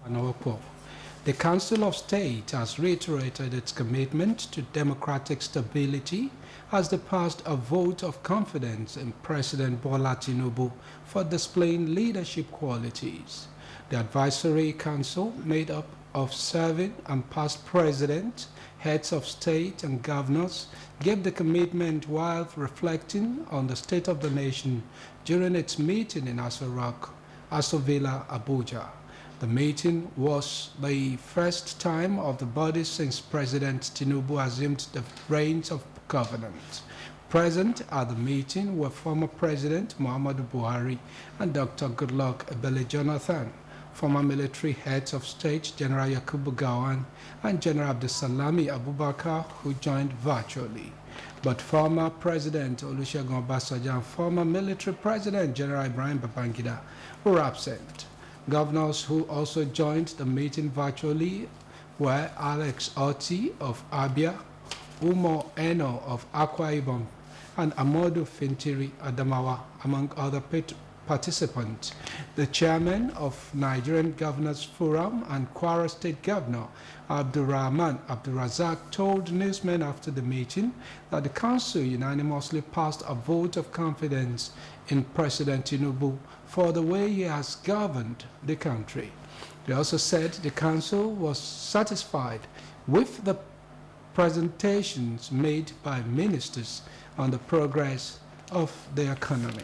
Anopo. The Council of State has reiterated its commitment to democratic stability as they passed a vote of confidence in President Bola Tinubu for displaying leadership qualities. The Advisory Council, made up of serving and past presidents, heads of state and governors, gave the commitment while reflecting on the state of the nation during its meeting in Aso Villa, Abuja. The meeting was the first time of the body since President Tinubu assumed the reins of governance. Present at the meeting were former President Muhammadu Buhari and Dr. Goodluck Ebele Jonathan, former military heads of state General Yakubu Gowon and General Abdulsalami Abubakar, who joined virtually. But former President Olusegun Obasanjo and former military President General Ibrahim Babangida were absent. Governors who also joined the meeting virtually were Alex Otti of Abia, Umo Eno of Akwa Ibom, and Amodu Fintiri Adamawa, among other participants. The chairman of Nigerian Governors Forum and Kwara State Governor Abdurrahman Abdurazak told newsmen after the meeting that the council unanimously passed a vote of confidence in President Tinubu for the way he has governed the country. They also said the council was satisfied with the presentations made by ministers on the progress of the economy.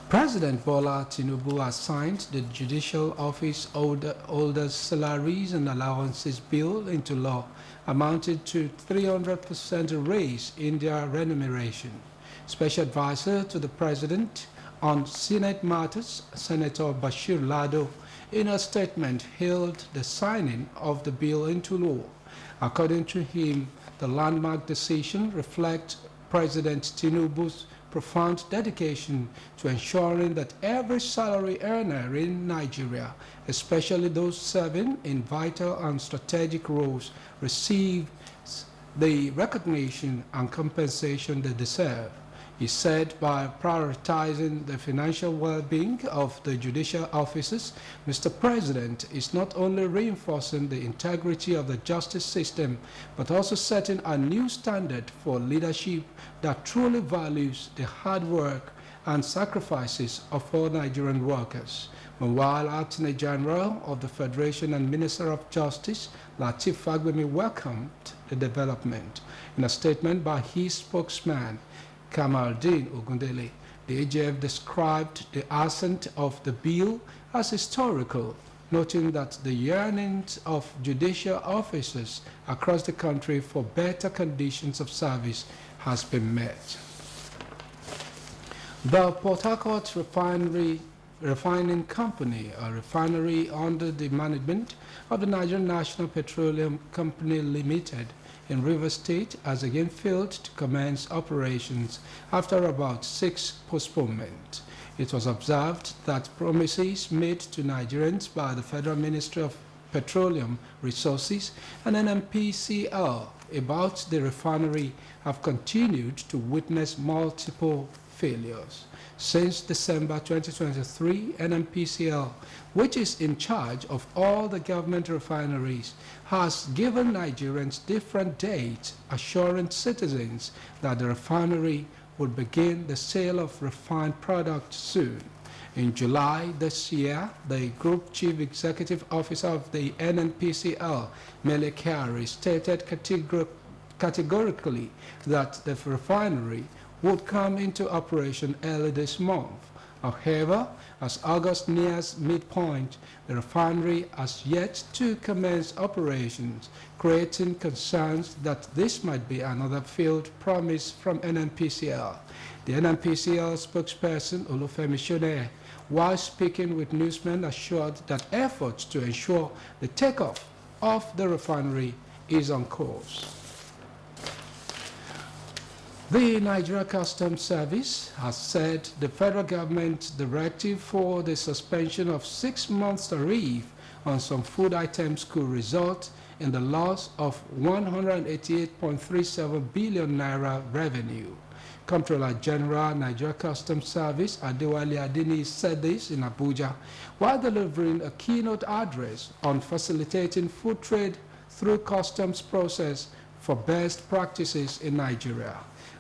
President Bola Tinubu has signed the Judicial Office Holders' Salaries and Allowances Bill into law, amounting to 300% raise in their remuneration. Special Advisor to the President on Senate Matters, Senator Bashir Lado, in a statement hailed the signing of the bill into law. According to him, the landmark decision reflects President Tinubu's profound dedication to ensuring that every salary earner in Nigeria, especially those serving in vital and strategic roles, receives the recognition and compensation they deserve. He said by prioritizing the financial well-being of the judicial officers, Mr. President is not only reinforcing the integrity of the justice system, but also setting a new standard for leadership that truly values the hard work and sacrifices of all Nigerian workers. Meanwhile, Attorney General of the Federation and Minister of Justice, Lateef Fagbemi, welcomed the development. In a statement by his spokesman, Kamaldeen Ogundele, the AGF described the assent of the bill as historical, noting that the yearnings of judicial officers across the country for better conditions of service has been met. The Port Harcourt Refining Company, a refinery under the management of the Nigerian National Petroleum Company Limited in Rivers State, has again failed to commence operations after about 6 postponements. It was observed that promises made to Nigerians by the Federal Ministry of Petroleum Resources and NNPCL about the refinery have continued to witness multiple failures. Since December 2023, NNPCL, which is in charge of all the government refineries, has given Nigerians different dates, assuring citizens that the refinery will begin the sale of refined products soon. In July this year, the Group Chief Executive Officer of the NNPCL, Mele Kyari, stated categorically that the refinery would come into operation early this month. However, as August nears midpoint, the refinery has yet to commence operations, creating concerns that this might be another failed promise from NNPCL. The NNPCL spokesperson, Olufemi Shone, while speaking with newsmen, assured that efforts to ensure the takeoff of the refinery is on course. The Nigeria Customs Service has said the federal government's directive for the suspension of 6 months tariff on some food items could result in the loss of 188.37 billion naira revenue. Comptroller General, Nigeria Customs Service, Adewale Adeni, said this in Abuja while delivering a keynote address on facilitating food trade through customs process for best practices in Nigeria.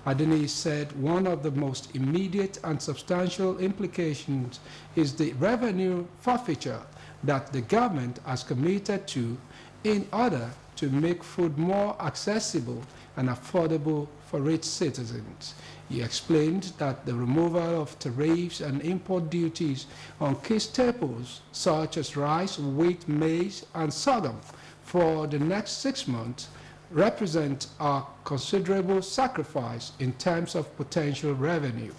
Adeni said one of the most immediate and substantial implications is the revenue forfeiture that the government has committed to in order to make food more accessible and affordable for its citizens. He explained that the removal of tariffs and import duties on key staples such as rice, wheat, maize, and sorghum for the next 6 months represent a considerable sacrifice in terms of potential revenue.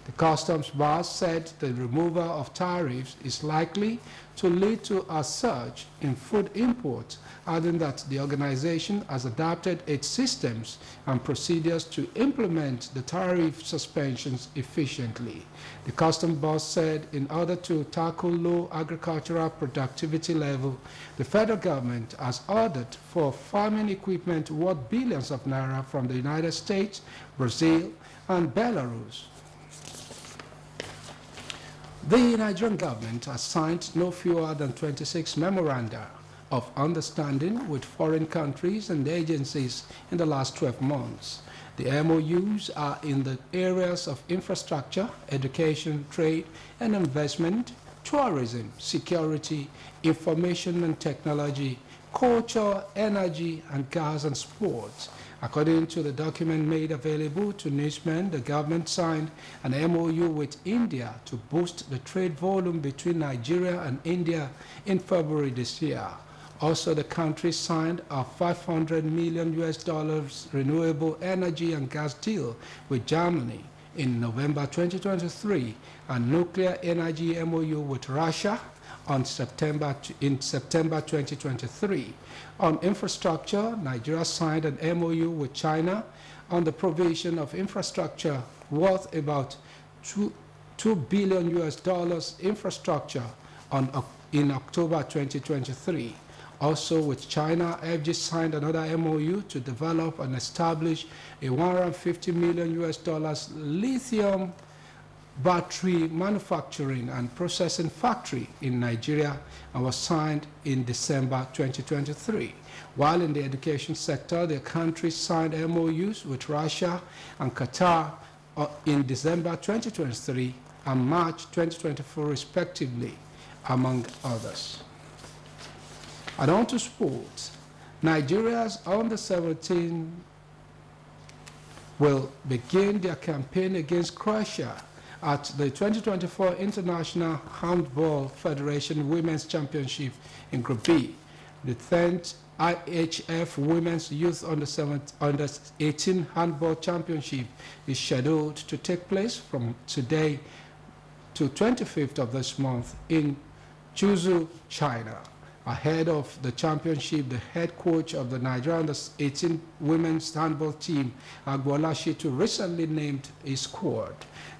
The customs boss said the removal of tariffs is likely to lead to a surge in food imports, adding that the organization has adapted its systems and procedures to implement the tariff suspensions efficiently. The customs boss said in order to tackle low agricultural productivity level, the federal government has ordered for farming equipment worth billions of naira from the United States, Brazil, and Belarus. The Nigerian government has signed no fewer than 26 memoranda of understanding with foreign countries and agencies in the last 12 months. The MOUs are in the areas of infrastructure, education, trade and investment, tourism, security, information and technology, culture, energy, and gas and sports. According to the document made available to newsmen, the government signed an MOU with India to boost the trade volume between Nigeria and India in February this year. Also, the country signed a $500 million renewable energy and gas deal with Germany in November 2023, and nuclear energy MOU with Russia in September 2023. On infrastructure, Nigeria signed an MOU with China on the provision of infrastructure worth about $2 billion infrastructure in October 2023. Also with China, FG signed another MOU to develop and establish a $150 million lithium battery manufacturing and processing factory in Nigeria and was signed in December 2023. While in the education sector, the country signed MOUs with Russia and Qatar in December 2023 and March 2024 respectively, among others. And on to sports. Nigeria's under-17 will begin their campaign against Croatia at the 2024 International Handball Federation Women's Championship in Group B. The 10th IHF Women's Youth Under-18 Handball Championship is scheduled to take place from today to 25th of this month in Chuzhou, China. Ahead of the championship, the head coach of the Nigeria Under-18 women's handball team, Agbola Shitu, recently named a squad.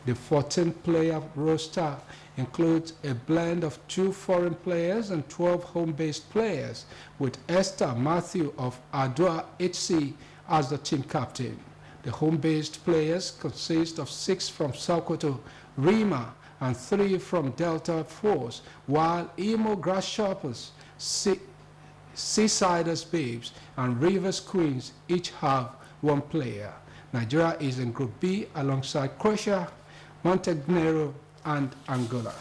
The 14-player roster includes a blend of 2 foreign players and 12 home-based players, with Esther Matthew of Adua HC as the team captain. The home-based players consist of 6 from Sokoto, Rima, and 3 from Delta Force, while Imo Grasshoppers, Seasiders Babes, and Rivers Queens each have 1 player. Nigeria is in Group B alongside Croatia, Montenegro, and Angola.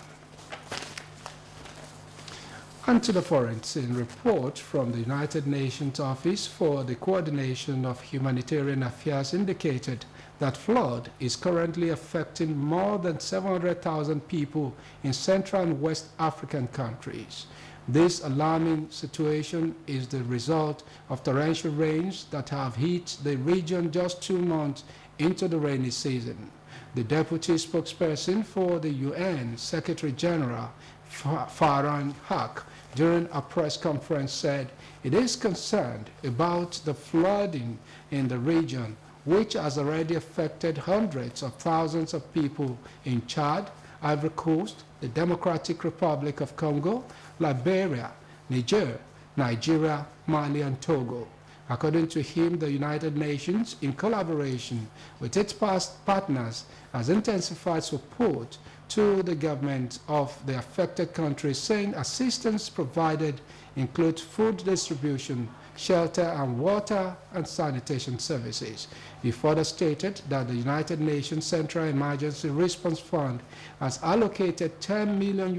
And to the foreign scene, report from the United Nations Office for the Coordination of Humanitarian Affairs indicated that flood is currently affecting more than 700,000 people in Central and West African countries. This alarming situation is the result of torrential rains that have hit the region just 2 months into the rainy season. The deputy spokesperson for the UN Secretary General, Farhan Haq, during a press conference said it is concerned about the flooding in the region, which has already affected hundreds of thousands of people in Chad, Ivory Coast, the Democratic Republic of Congo, Liberia, Niger, Nigeria, Mali, and Togo. According to him, the United Nations, in collaboration with its past partners, has intensified support to the government of the affected countries, saying assistance provided includes food distribution, shelter and water and sanitation services. He further stated that the United Nations Central Emergency Response Fund has allocated $10 million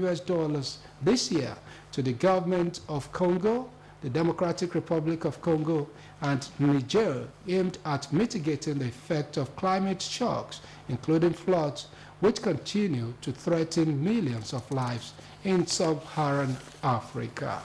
this year to the government of Congo, the Democratic Republic of Congo, and Niger, aimed at mitigating the effect of climate shocks, including floods, which continue to threaten millions of lives in sub-Saharan Africa.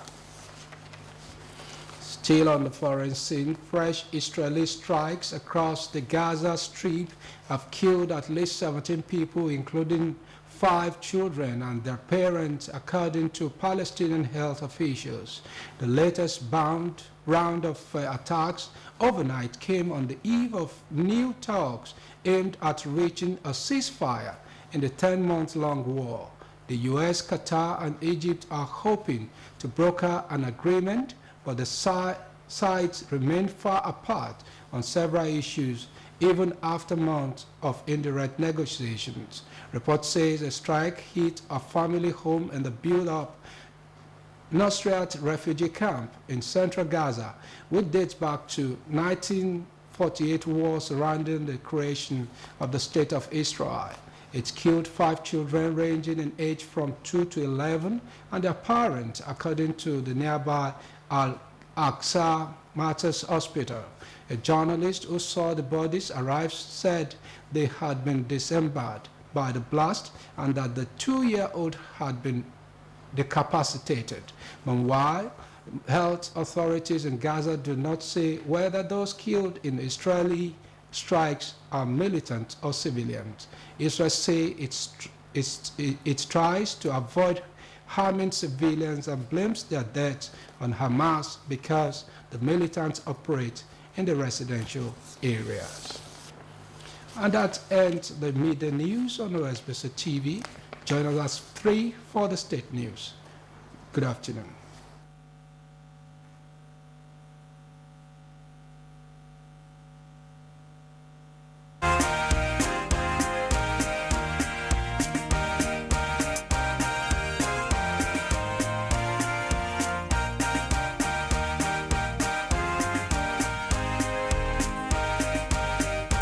Still on the foreign scene, fresh Israeli strikes across the Gaza Strip have killed at least 17 people, including 5 children and their parents, according to Palestinian health officials. The latest round of attacks overnight came on the eve of new talks aimed at reaching a ceasefire in the 10-month-long war. The U.S., Qatar, and Egypt are hoping to broker an agreement, but the sides remain far apart on several issues, even after months of indirect negotiations. Report says a strike hit a family home in the built-up Nusrat refugee camp in central Gaza, which dates back to 1948 war surrounding the creation of the State of Israel. It killed 5 children ranging in age from 2 to 11 and their parents, according to the nearby Al-Aqsa Martyrs Hospital. A journalist who saw the bodies arrive said they had been dismembered by the blast and that the 2-year-old had been decapitated. Meanwhile, health authorities in Gaza do not say whether those killed in Israeli strikes are militant or civilians. Israel says it tries to avoid harming civilians and blames their deaths on Hamas because the militants operate in the residential areas. And that ends the midday news on OSBC TV. Join us at 3 for the state news. Good afternoon.